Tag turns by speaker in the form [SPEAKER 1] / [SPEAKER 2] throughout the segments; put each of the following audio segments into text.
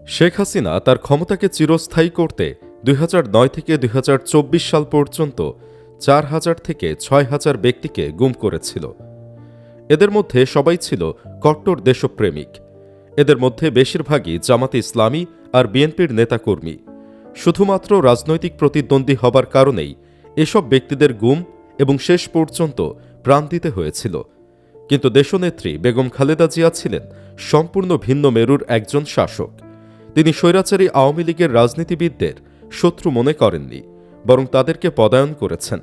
[SPEAKER 1] শেখ হাসিনা তার ক্ষমতাকে চিরস্থায়ী করতে ২০০৯ থেকে ২০২৪ সাল পর্যন্ত ৪,০০০ থেকে ৬,০০০ ব্যক্তিকে গুম করেছিল। এদের মধ্যে সবাই ছিল কট্টর দেশপ্রেমিক। এদের মধ্যে বেশিরভাগই জামাতে ইসলামী আর বিএনপির নেতাকর্মী। শুধুমাত্র রাজনৈতিক প্রতিদ্বন্দ্বী হবার কারণেই এসব ব্যক্তিদের গুম এবং শেষ পর্যন্ত প্রাণ দিতে হয়েছিল। কিন্তু দেশনেত্রী বেগম খালেদা জিয়া ছিলেন সম্পূর্ণ ভিন্ন মেরুর একজন শাসক। তিনি স্বৈরাচারী আওয়ামী লীগের রাজনীতিবিদদের শত্রু মনে করেননি, বরং তাদেরকে পদায়ন করেছেন।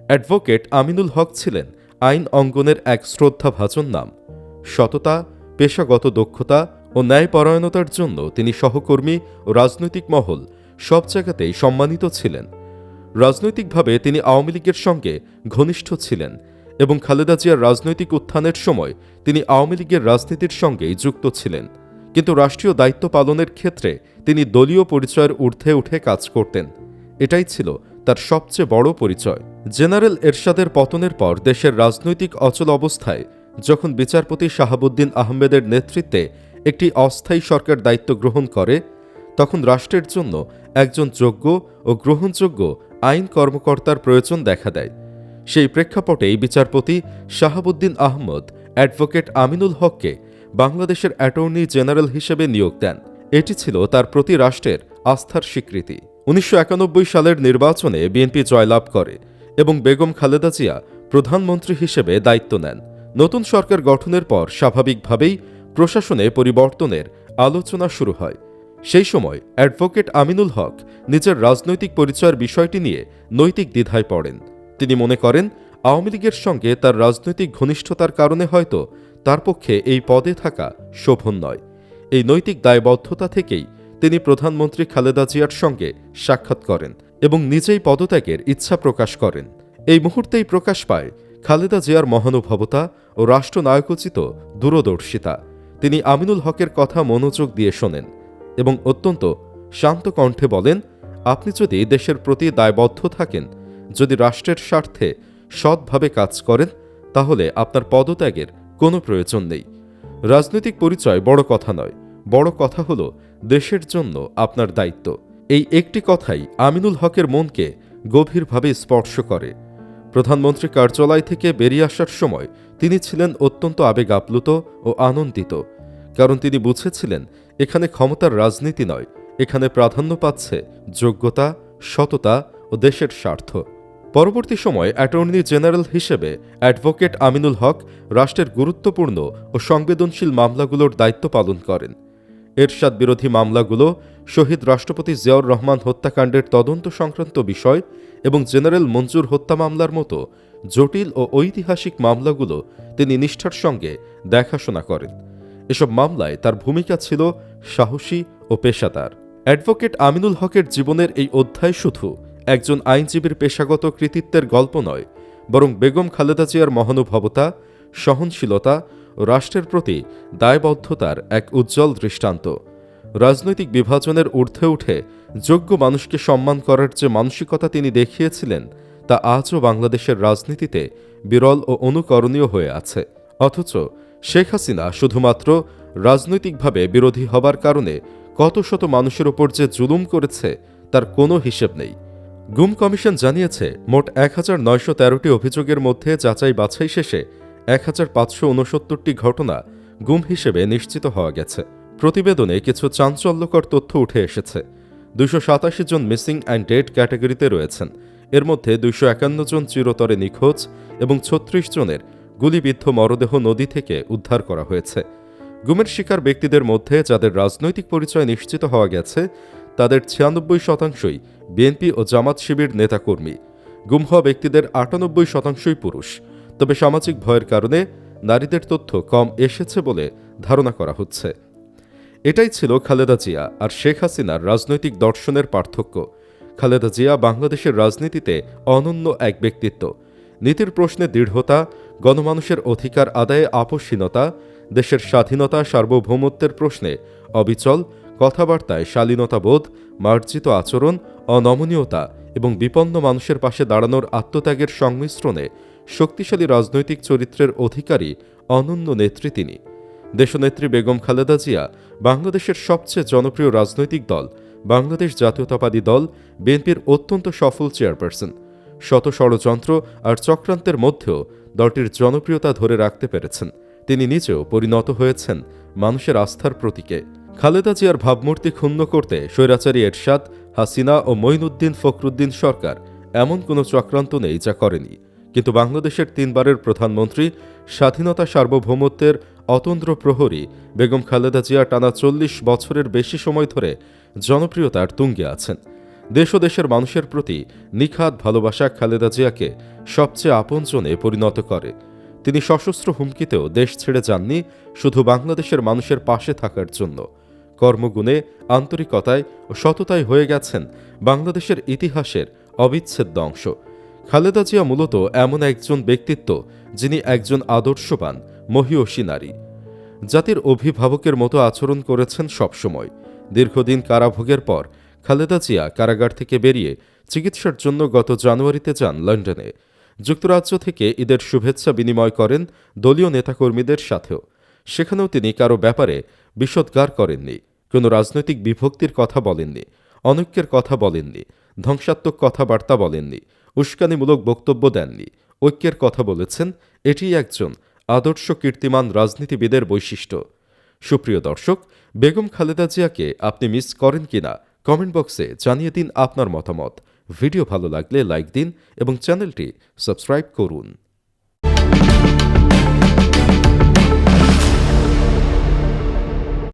[SPEAKER 1] অ্যাডভোকেট আমিনুল হক ছিলেন আইন অঙ্গনের এক শ্রদ্ধাভাজন নাম। সততা, পেশাগত দক্ষতা ও ন্যায়পরায়ণতার জন্য তিনি সহকর্মী ও রাজনৈতিক মহল সব জায়গাতেই সম্মানিত ছিলেন। রাজনৈতিকভাবে তিনি আওয়ামী লীগের সঙ্গে ঘনিষ্ঠ ছিলেন এবং খালেদা জিয়ার রাজনৈতিক উত্থানের সময় তিনি আওয়ামী লীগের রাজনীতির সঙ্গেই যুক্ত ছিলেন। কিন্তু রাষ্ট্রীয় দায়িত্ব পালনের ক্ষেত্রে তিনি দলীয় পরিচয়ের ঊর্ধ্বে উঠে কাজ করতেন। এটাই ছিল তার সবচেয়ে বড় পরিচয়। জেনারেল এরশাদের পতনের পর দেশের রাজনৈতিক অচল অবস্থায় যখন বিচারপতি শাহাবুদ্দিন আহমেদের নেতৃত্বে একটি অস্থায়ী সরকার দায়িত্ব গ্রহণ করে, তখন রাষ্ট্রের জন্য একজন যোগ্য ও গ্রহণযোগ্য আইন কর্মকর্তার প্রয়োজন দেখা দেয়। সেই প্রেক্ষাপটেই বিচারপতি শাহাবুদ্দিন আহমদ অ্যাডভোকেট আমিনুল হককে বাংলাদেশের অ্যাটর্নি জেনারেল হিসেবে নিয়োগ দেন। এটি ছিল তার প্রতি রাষ্ট্রের আস্থার স্বীকৃতি। ১৯৯১ সালের নির্বাচনে বিএনপি জয়লাভ করে এবং বেগম খালেদা জিয়া প্রধানমন্ত্রী হিসেবে দায়িত্ব নেন। নতুন সরকার গঠনের পর স্বাভাবিকভাবেই প্রশাসনে পরিবর্তনের আলোচনা শুরু হয়। সেই সময় অ্যাডভোকেট আমিনুল হক নিজের রাজনৈতিক পরিচয়ের বিষয়টি নিয়ে নৈতিক দ্বিধায় পড়েন। তিনি মনে করেন আওয়ামী লীগের সঙ্গে তার রাজনৈতিক ঘনিষ্ঠতার কারণে হয়তো তার পক্ষে এই পদে থাকা শোভন নয়। এই নৈতিক দায়বদ্ধতা থেকেই তিনি প্রধানমন্ত্রী খালেদা জিয়ার সঙ্গে সাক্ষাৎ করেন এবং নিজেই পদত্যাগের ইচ্ছা প্রকাশ করেন। এই মুহূর্তেই প্রকাশ পায় খালেদা জিয়ার মহানুভবতা ও রাষ্ট্রনায়কোচিত দূরদর্শিতা। তিনি আমিনুল হকের কথা মনোযোগ দিয়ে শোনেন এবং অত্যন্ত শান্ত কণ্ঠে বলেন, আপনি যদি দেশের প্রতি দায়বদ্ধ থাকেন, যদি রাষ্ট্রের স্বার্থে সৎভাবে কাজ করেন, তাহলে আপনার পদত্যাগের কোনো প্রয়োজন নেই। রাজনৈতিক পরিচয় বড় কথা নয়, বড় কথা হলো দেশের জন্য আপনার দায়িত্ব। এই একটি কথাই আমিনুল হকের মনকে গভীরভাবে স্পর্শ করে। প্রধানমন্ত্রী কার্যালয় থেকে বেরিয়ে আসার সময় তিনি ছিলেন অত্যন্ত আবেগ আপ্লুত ও আনন্দিত, কারণ তিনি বুঝেছিলেন এখানে ক্ষমতার রাজনীতি নয়, এখানে প্রাধান্য পাচ্ছে যোগ্যতা, সততা ও দেশের স্বার্থ। পরবর্তী সময় অ্যাটর্নি জেনারেল হিসেবে অ্যাডভোকেট আমিনুল হক রাষ্ট্রের গুরুত্বপূর্ণ ও সংবেদনশীল মামলাগুলোর দায়িত্ব পালন করেন। এরশাদ বিরোধী মামলাগুলো, শহীদ রাষ্ট্রপতি জিয়াউর রহমান হত্যাকাণ্ডের তদন্ত সংক্রান্ত বিষয় এবং জেনারেল মঞ্জুর হত্যা মামলার মতো জটিল ও ঐতিহাসিক মামলাগুলো তিনি নিষ্ঠার সঙ্গে দেখাশোনা করেন। এসব মামলায় তার ভূমিকা ছিল সাহসী ও পেশাদার। অ্যাডভোকেট আমিনুল হকের জীবনের এই অধ্যায় শুধু একজন আইনজীবীর পেশাগত কৃতিত্বের গল্প নয়, বরং বেগম খালেদা জিয়ার মহানুভবতা, সহনশীলতা ও রাষ্ট্রের প্রতি দায়বদ্ধতার এক উজ্জ্বল দৃষ্টান্ত। রাজনৈতিক বিভাজনের ঊর্ধ্বে উঠে যোগ্য মানুষকে সম্মান করার যে মানসিকতা তিনি দেখিয়েছিলেন, তা আজও বাংলাদেশের রাজনীতিতে বিরল ও অনুকরণীয় হয়ে আছে। অথচ শেখ হাসিনা শুধুমাত্র রাজনৈতিকভাবে বিরোধী হবার কারণে কত শত মানুষের ওপর যে জুলুম করেছে তার কোনো হিসেব নেই। গুম কমিশন জানিয়েছে, মোট ১,৯১৩টি অভিযোগের মধ্যে যাচাই বাছাই শেষে ১,৫৬৯টি ঘটনা গুম হিসেবে নিশ্চিত হওয়া গেছে। প্রতিবেদনে কিছু চাঞ্চল্যকর তথ্য উঠে এসেছে। ২৮৭ জন মিসিং অ্যান্ড ডেড ক্যাটাগরিতে রয়েছেন। এর মধ্যে ২৫১ জন চিরতরে নিখোঁজ এবং ৩৬ জনের গুলিবিদ্ধ মরদেহ নদী থেকে উদ্ধার করা হয়েছে। গুমের শিকার ব্যক্তিদের মধ্যে যাদের রাজনৈতিক পরিচয় নিশ্চিত হওয়া গেছে, তাদের ৯৬% বিএনপি ও জামাত শিবির নেতাকর্মী। গুম হওয়া ব্যক্তিদের ৯৮% পুরুষ। তবে সামাজিক ভয়ের কারণে নারীদের তথ্য কম এসেছে বলে ধারণা করা হচ্ছে। এটাই ছিল খালেদা জিয়া আর শেখ হাসিনার রাজনৈতিক দর্শনের পার্থক্য। খালেদা জিয়া বাংলাদেশের রাজনীতিতে অনন্য এক ব্যক্তিত্ব। নীতির প্রশ্নে দৃঢ়তা, গণমানুষের অধিকার আদায়ে আপোষহীনতা, দেশের স্বাধীনতা সার্বভৌমত্বের প্রশ্নে অবিচল, কথাবার্তায় শালীনতাবোধ, মার্জিত আচরণ, অনমনীয়তা এবং বিপন্ন মানুষের পাশে দাঁড়ানোর আত্মত্যাগের সংমিশ্রণে শক্তিশালী রাজনৈতিক চরিত্রের অধিকারী অনন্য নেত্রী তিনি। দেশনেত্রী বেগম খালেদা জিয়া বাংলাদেশের সবচেয়ে জনপ্রিয় রাজনৈতিক দল বাংলাদেশ জাতীয়তাবাদী দল বিএনপির অত্যন্ত সফল চেয়ারপারসন। শত ষড়যন্ত্র আর চক্রান্তের মধ্যেও দলটির জনপ্রিয়তা ধরে রাখতে পেরেছেন। তিনি নিজেও পরিণত হয়েছেন মানুষের আস্থার প্রতীকে। খালেদা জিয়ার ভাবমূর্তি ক্ষুণ্ণ করতে স্বৈরাচারী এরশাদ, হাসিনা ও মঈনুদ্দিন ফখরুদ্দিন সরকার এমন কোনো চক্রান্ত নেই যা করেনি। কিন্তু বাংলাদেশের তিনবারের প্রধানমন্ত্রী, স্বাধীনতা সার্বভৌমত্বের অতন্দ্র প্রহরী বেগম খালেদা জিয়া টানা ৪০ বছরের বেশি সময় ধরে জনপ্রিয়তার তুঙ্গে আছেন। দেশ ও দেশের মানুষের প্রতি নিখাদ ভালোবাসা খালেদা জিয়াকে সবচেয়ে আপনজনে পরিণত করে। তিনি সশস্ত্র হুমকিতেও দেশ ছেড়ে যাননি শুধু বাংলাদেশের মানুষের পাশে থাকার জন্য। কর্মগুণে, আন্তরিকতায় ও সততায় হয়ে গেছেন বাংলাদেশের ইতিহাসের অবিচ্ছেদ্য অংশ। খালেদা জিয়া মূলত এমন একজন ব্যক্তিত্ব যিনি একজন আদর্শবান মহীয়সী নারী। জাতির অভিভাবকের মতো আচরণ করেছেন সবসময়। দীর্ঘদিন কারাভোগের পর খালেদা জিয়া কারাগার থেকে বেরিয়ে চিকিৎসার জন্য গত জানুয়ারিতে যান লন্ডনে। যুক্তরাজ্য থেকে ঈদের শুভেচ্ছা বিনিময় করেন দলীয় নেতাকর্মীদের সাথেও। সেখানেও তিনি কারো ব্যাপারে বিষোদ্গার করেননি, কোনো রাজনৈতিক বিভক্তির কথা বলেননি, অনৈক্যের কথা বলেননি, ধ্বংসাত্মক কথাবার্তা বলেননি, উস্কানিমূলক বক্তব্য দেননি, ঐক্যের কথা বলেছেন। এটিই একজন আদর্শ কীর্তিমান রাজনীতিবিদের বৈশিষ্ট্য। সুপ্রিয় দর্শক, বেগম খালেদা জিয়াকে আপনি মিস করেন কিনা কমেন্ট বক্সে জানিয়ে দিন আপনার মতামত। ভিডিও ভালো লাগলে লাইক দিন এবং চ্যানেলটি সাবস্ক্রাইব করুন।